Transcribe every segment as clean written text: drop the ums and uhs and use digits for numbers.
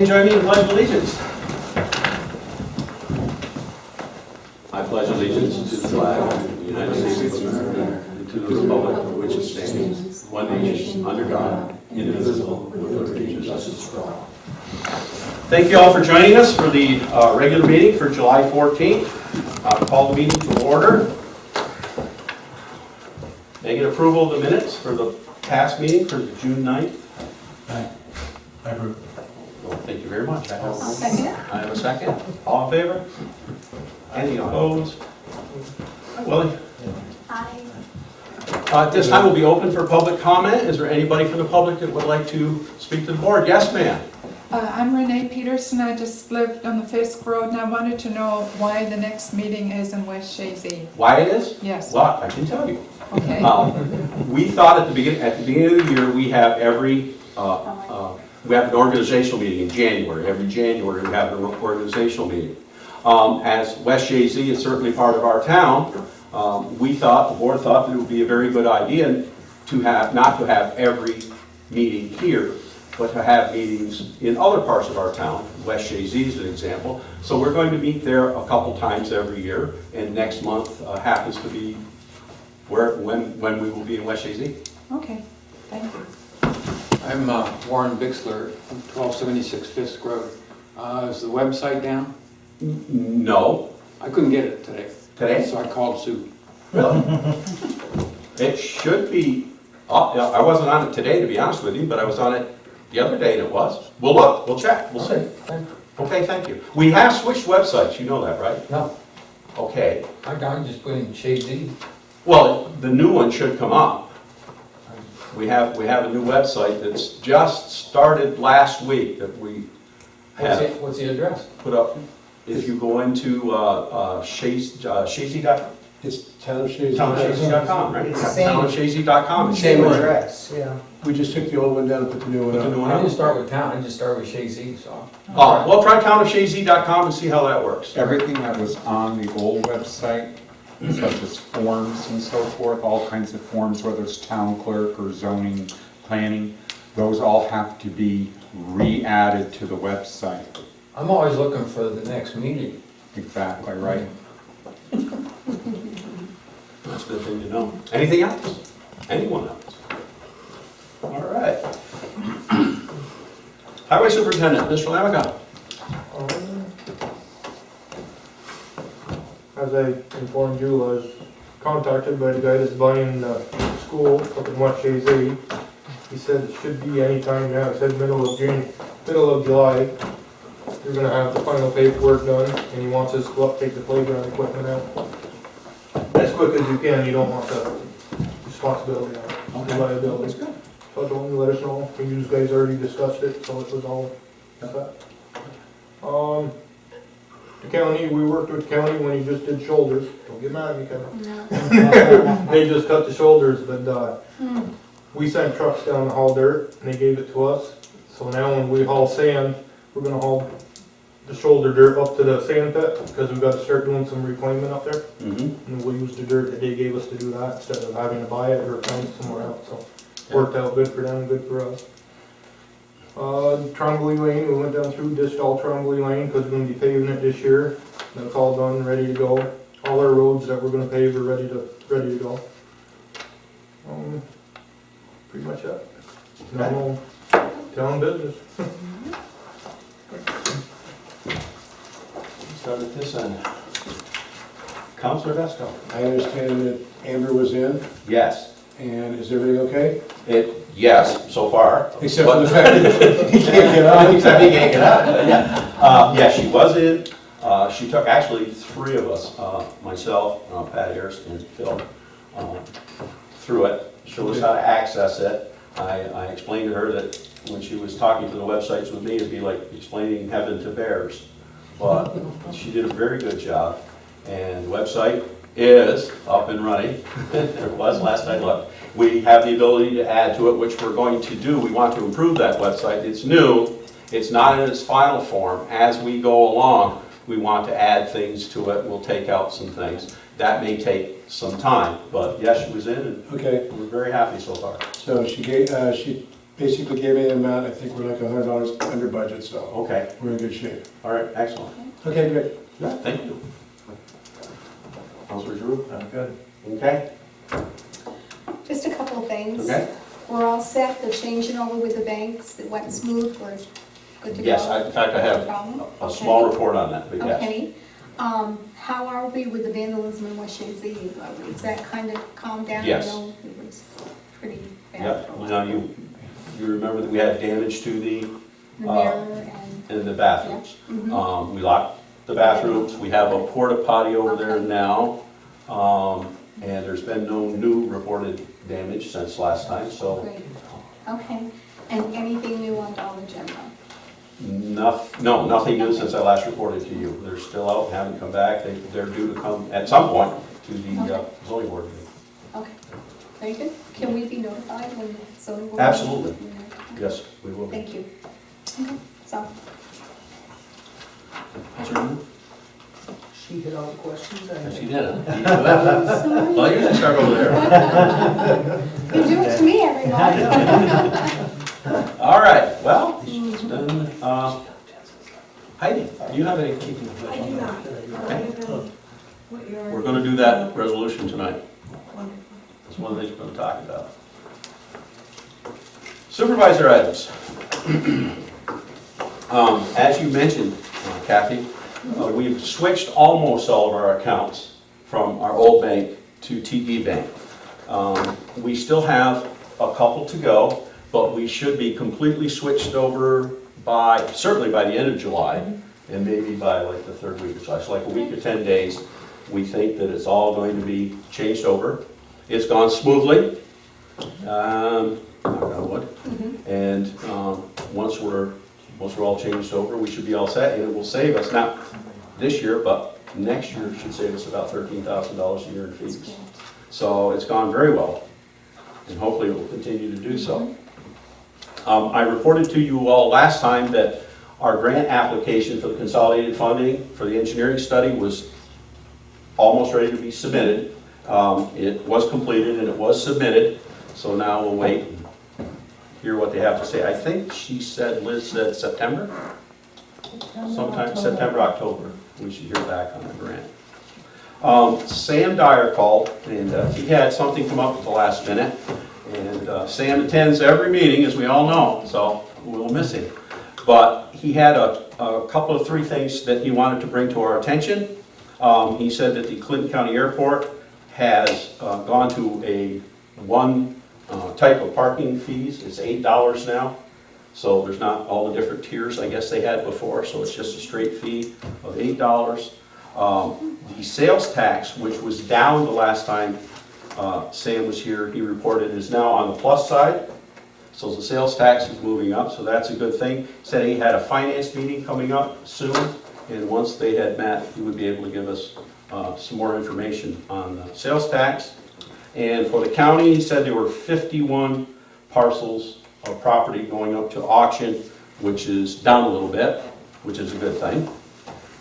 Join me in pledge allegiance. I pledge allegiance to the flag of the United States of America and to the republic for which it stands, one nation, under God, indivisible, with liberty and justice for all. Thank you all for joining us for the regular meeting for July 14th. I'll call the meeting to order. May I get approval of the minutes for the past meeting for June 9th? I approve. Well, thank you very much. I have a second. All in favor? Any opposed? Willie? Aye. At this time, will be open for public comment. Is there anybody from the public that would like to speak to the board? Yes, ma'am. I'm Renee Peterson. I just lived on the Fisk Road, and I wanted to know why the next meeting is in West Chazy. Why it is? Yes. Well, I can tell you. Okay. We thought at the beginning of the year, we have we have an organizational meeting in January. Every January, we have an organizational meeting. As West Chazy is certainly part of our town, the board thought that it would be a very good idea to have, not to have every meeting here, but to have meetings in other parts of our town. West Chazy is an example. So we're going to meet there a couple times every year, and next month happens to be when we will be in West Chazy. Okay, thank you. I'm Warren Bixler, 1276 Fisk Road. Is the website down? No. I couldn't get it today. Today? So I called Sue. Really? It should be up. I wasn't on it today, to be honest with you, but I was on it the other day and it was. We'll look, we'll check, we'll see. Okay, thank you. We have switched websites, you know that, right? No, Okay. I just put in Chazy. Well, the new one should come up. We have a new website that's just started last week that we have What's the address? put up. If you go into Chazy.com, It's townofchazy.com. townofchazy.com, right? It's the same. Townofchazy.com. Same address, yeah. We just took the old one down and put the new one Put the new up. one I up. didn't start with town, I just started with Chazy, so. Oh, well, try townofchazy.com and see how that works. Everything that was on the old website, such as forms and so forth, all kinds of forms, whether it's town clerk or zoning, planning, those all have to be re-added to the website. I'm always looking for the next meeting. Exactly, right. That's a good thing to know. Anything else? Anyone else? All right. Highway Superintendent, Mr. Lamica. As I informed you, I was contacted by the guy that's buying the school up in West Chazy. He said it should be any time now. He said middle of July. You're gonna have the final paperwork done, and he wants us to go up, take the playground equipment out. As quick as you can, you don't want the responsibility on it, the liability. That's good. So I told him to let us know. You guys already discussed it, so it was all set. The county, we worked with the county when he just did shoulders. Don't get mad at me, Kevin. No. They just cut the shoulders, but we sent trucks down to haul dirt, and they gave it to us. So now when we haul sand, we're gonna haul the shoulder dirt up to the sand pit, because we've got to start doing some reclaiming up there. And we'll use the dirt that they gave us to do that, instead of having to buy it or find it somewhere else, so. Worked out good for them, good for us. Trombley Lane, we went down through, dished all Trombley Lane, because we're gonna be paving it this year. That's all done, ready to go. All our roads that we're gonna pave are ready to go. Pretty much it. Normal town business. Start at this end. Counselor Vesco. I understand that Amber was in, Yes. and is everything okay? Yes, so far. Except for the fact that he can't get on. Except he can't get out. Yeah, she was in. She took actually three of us, myself, Pat Ayers, and Phil, through it. Showed us how to access it. I explained to her that when she was talking to the websites with me, it'd be like explaining heaven to bears. But she did a very good job, and the website is up and running. It was last I looked. We have the ability to add to it, which we're going to do. We want to improve that website. It's new. It's not in its final form. As we go along, we want to add things to it. We'll take out some things. That may take some time, but yes, she was in, and Okay, we're very happy so far. so she basically gave me an amount, I think we're like $100 under budget, so Okay, we're in good shape. all right, excellent. Okay, great. Yeah, thank you. Counselor Giroux? I'm good. Okay, Just a couple of things. okay. We're all set, the changing over with the banks, it went smooth, we're good to go? Yes, in fact, I No have problem? a Okay. small report on that, but yes. Okay. How are we with the vandalism in West Chazy? Is that kind of calmed down? Yes. I know it was pretty bad Yeah, for a while. now you remember that we had damage to the The mirror and, in the bathrooms. mhm. We locked the bathrooms, we have a porta potty over there Okay. now. And there's been no new reported damage since last time, so Great. Okay. And anything new on Dollar General? nothing new since I last reported to you. They're still out, haven't come back, they're due to come at some point to the zoning board meeting. Okay. Very good. Can we be notified when the zoning board? Absolutely. Yes, we will. Thank you. Okay, so, She hit all the questions I Yes, had. you did, huh? sorry. Well, you can start over there. You do it to me every month. All right, well, then, Heidi, do you have any? I do not. What your. We're gonna do that resolution tonight. Wonderful. That's one of the things we're gonna talk about. Supervisor items. As you mentioned, Kathy, we've switched almost all of our accounts from our old bank to TD Bank. We still have a couple to go, but we should be completely switched over certainly by the end of July, and maybe by like the third week or so. It's like a week or 10 days. We think that it's all going to be changed over. It's gone smoothly. Knock on wood. And once we're all changed over, we should be all set, and it will save us, not this year, but next year should save us about $13,000 a year in fees. So it's gone very well, and hopefully it will continue to do so. I reported to you all last time that our grant application for the consolidated funding for the engineering study was almost ready to be submitted. It was completed and it was submitted, so now we'll wait and hear what they have to say. I think Liz said September? Sometime September, October, we should hear back on the grant. Sam Dyer called, and he had something come up at the last minute. And Sam attends every meeting, as we all know, so we'll miss him. But he had a couple of three things that he wanted to bring to our attention. He said that the Clinton County Airport has gone to one type of parking fees. It's $8 now. So there's not all the different tiers I guess they had before, so it's just a straight fee of $8. The sales tax, which was down the last time Sam was here, he reported, is now on the plus side. So the sales tax is moving up, so that's a good thing. Said he had a finance meeting coming up soon, and once they had met, he would be able to give us some more information on the sales tax. And for the county, he said there were 51 parcels of property going up to auction, which is down a little bit, which is a good thing.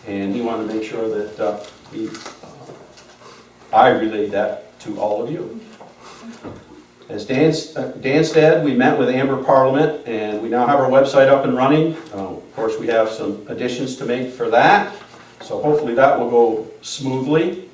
And he wanted to make sure that I relayed that to all of you. As Dan said, we met with Amber Parliament, and we now have our website up and running. Of course, we have some additions to make for that, so hopefully that will go smoothly.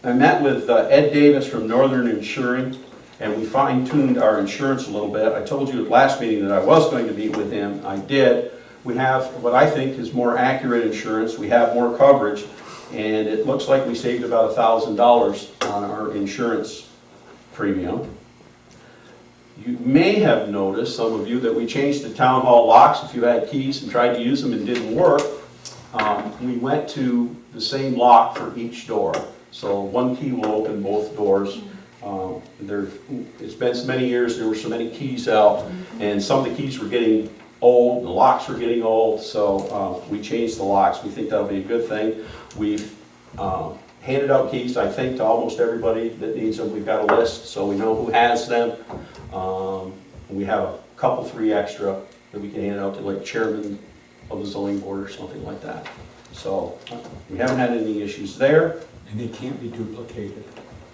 I met with Ed Davis from Northern Insuring, and we fine-tuned our insurance a little bit. I told you at last meeting that I was going to meet with him. I did. We have what I think is more accurate insurance. We have more coverage, and it looks like we saved about $1,000 on our insurance premium. You may have noticed, some of you, that we changed the town hall locks. If you had keys and tried to use them and didn't work, we went to the same lock for each door. So one key will open both doors. It's been so many years, there were so many keys out, and some of the keys were getting old, the locks were getting old, so we changed the locks. We think that'll be a good thing. We've handed out keys, I think, to almost everybody that needs them. We've got a list, so we know who has them. We have a couple, 3 extra that we can hand out to, like, chairman of the zoning board or something like that. So we haven't had any issues there. And they can't be duplicated.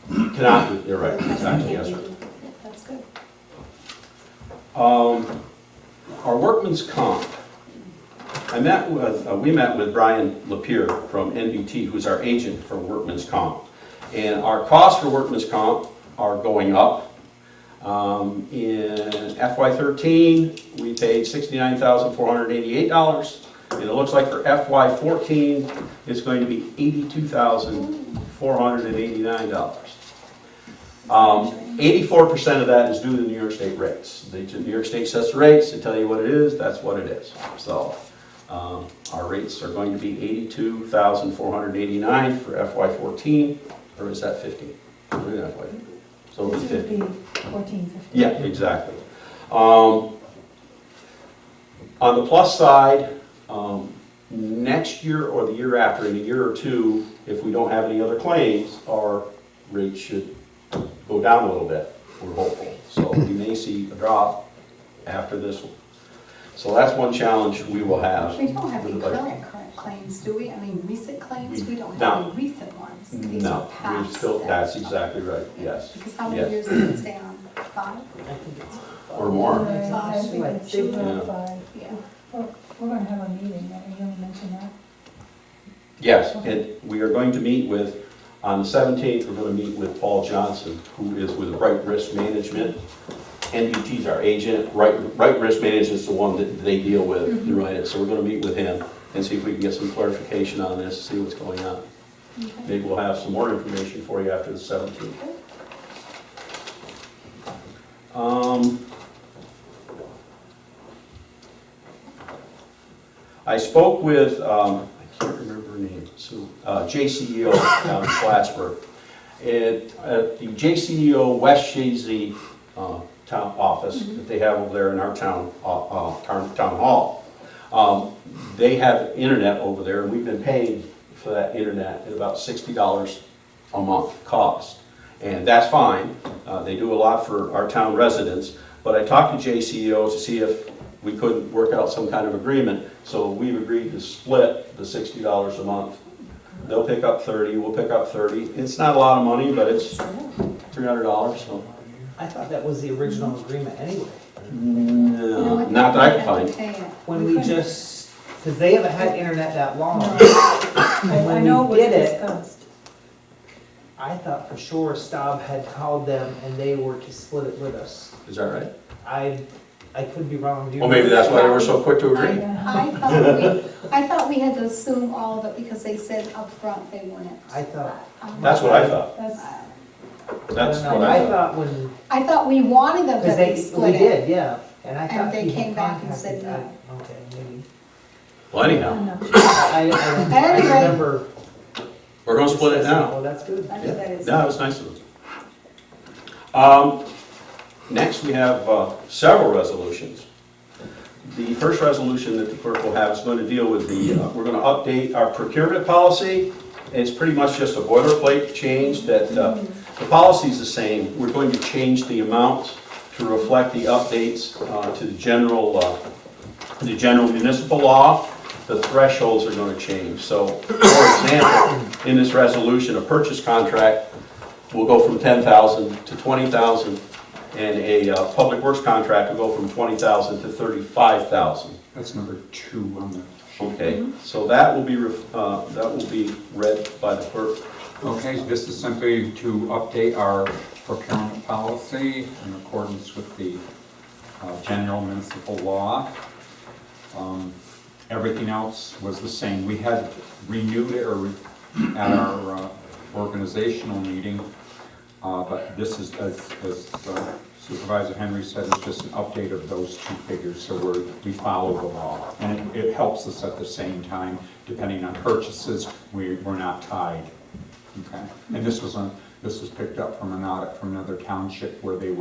You cannot, you're right, exactly, yes, sir. That's good. Our workman's comp. We met with Brian Lapierre from NBT, who's our agent for workman's comp. And our costs for workman's comp are going up. In FY13, we paid $69,488. And it looks like for FY14, it's going to be $82,489. 84% of that is due to New York State rates. New York State sets the rates, they tell you what it is, that's what it is. So our rates are going to be $82,489 for FY14, or is that 15? So it'll be 50. 14, 15. Yeah, exactly. On the plus side, next year or the year after, in a year or two, if we don't have any other claims, our rates should go down a little bit, we're hopeful. So we may see a drop after this one. So that's one challenge we will have. We don't have any with the budget. current claims, do we? I mean, recent claims, we don't No. have any recent ones. These are No, past. we've still, that's exactly right, yes. Because how many Yes. years did it stay on? 5? Or more. I think it's Yeah. about 5. Yeah. We're gonna have a meeting, are you gonna mention that? Yes, and we are going to meet with, on the 17th, we're going to meet with Paul Johnson, who is with Right Risk Management. NBT's our agent, Right Risk Management is the one that they deal with, to write it. So we're going to meet with him and see if we can get some clarification on this, see what's going on. Maybe we'll have some more information for you after the 17th. I spoke with, I can't remember her name, Sue, JCEO down in Plattsburgh. At the JCEO West Chazy town office that they have over there in our town hall, they have internet over there, and we've been paying for that internet at about $60 a month cost. And that's fine. They do a lot for our town residents. But I talked to JCEO to see if we couldn't work out some kind of agreement. So we've agreed to split the $60 a month. They'll pick up 30, we'll pick up 30. It's not a lot of money, but it's $300, so. I thought that was the original agreement anyway. No, not that I can find. When we just, because they haven't had internet that long. I When know we it was did it, discussed. I thought for sure Staub had called them and they were to split it with us. Is that right? I could be wrong. Do you Well, maybe that's why they were so quick to agree. I thought we had to assume all of it because they said up front they wouldn't. I thought, That's what I thought. That's, That's I don't what know, I I thought. thought when, I thought we wanted them because to be we split it. did, yeah. And I And thought they he had came back and said contacted no. that. Okay, maybe. Well, anyhow, I'm not sure. I Anyway. remember. we're gonna split it now. Oh, that's good. I think that is. No, it was nice of them. Next, we have several resolutions. The first resolution that the clerk will have is going to deal with the, we're going to update our procurement policy. It's pretty much just a boilerplate change that, the policy's the same. We're going to change the amount to reflect the updates to the general municipal law. The thresholds are going to change. So, for example, in this resolution, a purchase contract will go from $10,000 to $20,000, and a public works contract will go from $20,000 to $35,000. That's number 2 on the. Okay, so that will be read by the clerk. Okay, this is simply to update our procurement policy in accordance with the general municipal law. Everything else was the same. We had renewed it at our organizational meeting, but this is, as Supervisor Henry said, it's just an update of those 2 figures, so we follow the law. And it helps us at the same time, depending on purchases, we're not tied. Okay, and this was picked up from an audit from another township where they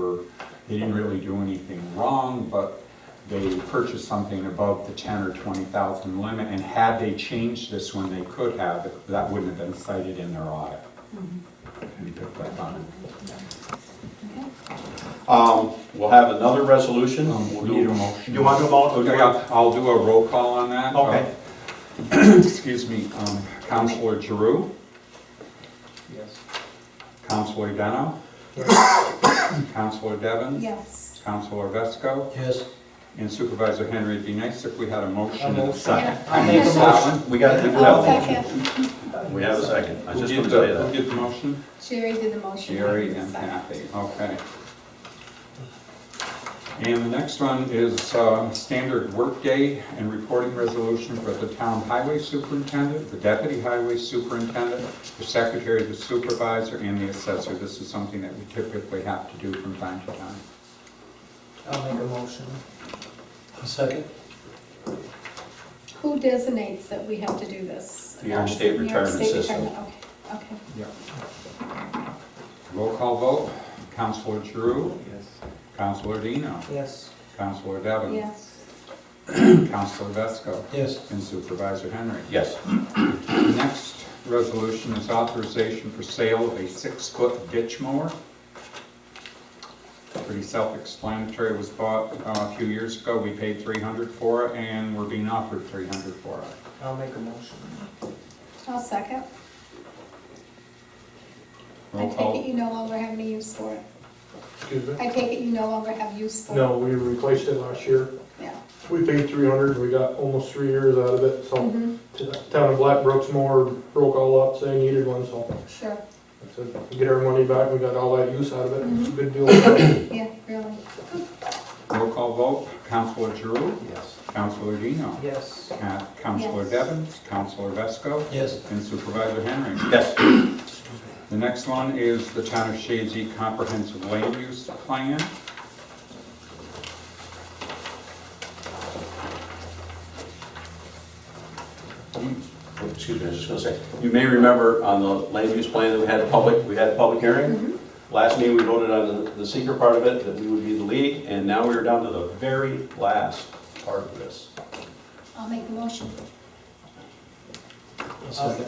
didn't really do anything wrong, but they purchased something above the 10 or 20,000 limit, and had they changed this when they could have, that wouldn't have been cited in their audit. We picked that on. We'll have another resolution. We need a motion. You want to do a motion? Okay, I'll do a roll call on that. Okay. Excuse me, Counselor Giroux, Yes. Counselor Deno, Yes. Counselor Devon, Yes. Counselor Vesco, Yes. and Supervisor Henry. It'd be nice if we had a motion and a motion. second. I'll make a motion. We got, we do I'll have, second. we have a second. I was Who just did gonna tell you the, that. who did the motion? Jerry did the motion. Jerry and Kathy, okay. And the next one is standard workday and reporting resolution for the town highway superintendent, the deputy highway superintendent, the secretary, the supervisor, and the assessor. This is something that we typically have to do from time to time. I'll make a motion. A second? Who designates that we have to do this? New York State New York Retirement State System. Retirement, okay, okay. Roll call vote, Counselor Giroux, Yes. Counselor Dino, Yes. Counselor Devon, Yes. Counselor Vesco, Yes. and Supervisor Henry. Yes. The next resolution is authorization for sale of a 6-foot ditch mower. Pretty self-explanatory. It was bought a few years ago. We paid $300 for it, and we're being offered $300 for it. I'll make a motion. I'll second. I Roll take it call. you no longer have any use for it. Excuse me? I take it you no longer have use for it. No, we replaced it last year. Yeah. We paid 300, we got almost 3 years out of it, so. Mhm. The town of Blackbrook's more broke all up, so they needed one, so. Sure, I said, get our money back, we got all that use out of it, it's a Mhm. good deal. yeah, really. Roll call vote. Counselor Giroux, Yes. Counselor Dino, Yes. Counselor Yes. Devons, Counselor Vesco, Yes. and Supervisor Henry. Yes. The next one is the Town of Chazy Comprehensive Land Use Plan. Excuse me, I was just gonna say, you may remember on the land use plan that we had a public hearing. Mhm. Last meeting, we voted on the seeker part of it, that we would be the lead, and now we're down to the very last part of this. I'll make the motion. A second?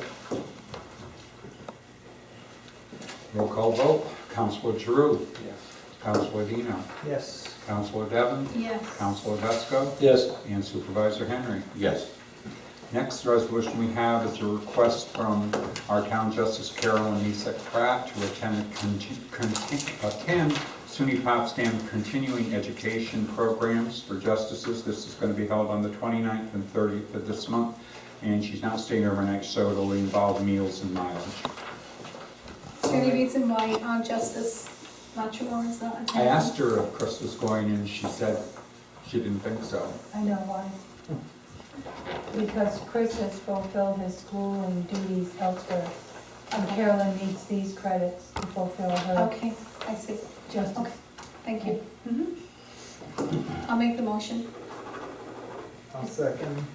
Roll call vote. Counselor Giroux, Yes. Counselor Dino, Yes. Counselor Devon, Yes. Counselor Vesco, Yes. and Supervisor Henry. Yes. Next resolution we have is a request from our town justice Carolyn Nisak Pratt to attend SUNY Potsdam continuing education programs for justices. This is going to be held on the 29th and 30th of this month, and she's not staying overnight, so it'll involve meals and mileage. Is there any reason why Justice Matrimore is not attending? I asked her if Chris was going, and she said she didn't think so. I know why. Because Chris has fulfilled his schooling duties elsewhere, and Carolyn needs these credits to fulfill her Okay, I see. justice. Okay, thank you. I'll make the motion. I'll second.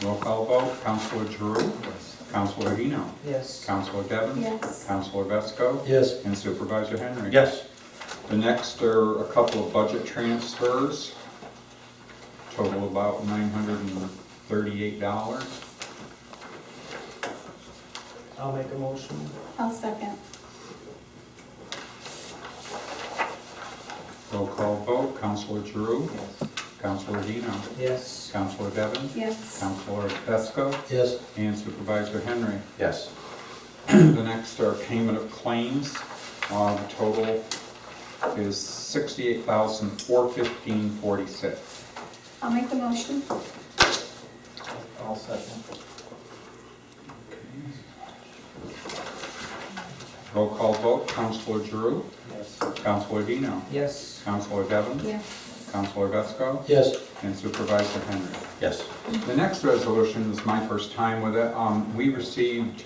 Roll call vote. Counselor Giroux, Counselor Dino, Yes. Counselor Devon, Yes. Counselor Vesco, Yes. and Supervisor Henry. Yes. The next are a couple of budget transfers, total about $938. I'll make a motion. I'll second. Roll call vote. Counselor Giroux, Yes. Counselor Dino, Yes. Counselor Devon, Yes. Counselor Vesco, Yes. and Supervisor Henry. Yes. The next are payment of claims. The total is $68,415.46. I'll make the motion. I'll second. Roll call vote. Counselor Giroux, Yes. Counselor Dino, Yes. Counselor Devon, Yes. Counselor Vesco, Yes. and Supervisor Henry. Yes. The next resolution is my first time with it. We received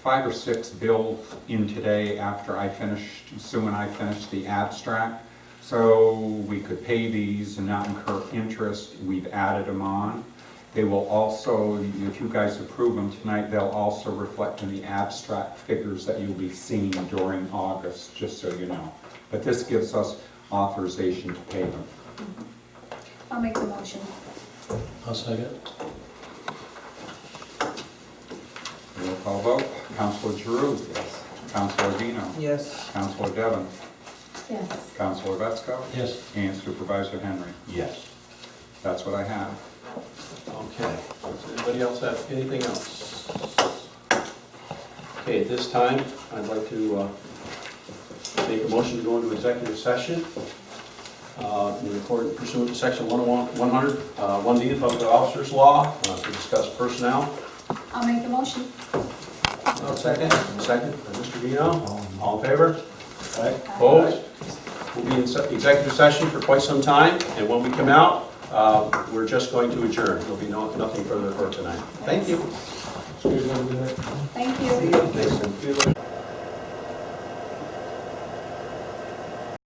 5 or 6 bills in today after Sue and I finished the abstract. So we could pay these and not incur interest. We've added them on. They will also, if you guys approve them tonight, they'll also reflect in the abstract figures that you'll be seeing during August, just so you know. But this gives us authorization to pay them. I'll make the motion. I'll second. Roll call vote. Counselor Giroux. Counselor Dino. Yes. Counselor Devon. Yes. Counselor Vesco. Yes. And Supervisor Henry. Yes. That's what I have. Okay, does anybody else have anything else? Okay, at this time, I'd like to make a motion to go into executive session in accordance pursuant to section 100, 1D of Public Officers Law to discuss personnel. I'll make the motion. Second, Mr. Dino, all in favor? Opposed? We'll be in executive session for quite some time, and when we come out, we're just going to adjourn. There'll be nothing further for tonight. Thank you. Thank you. Thanks.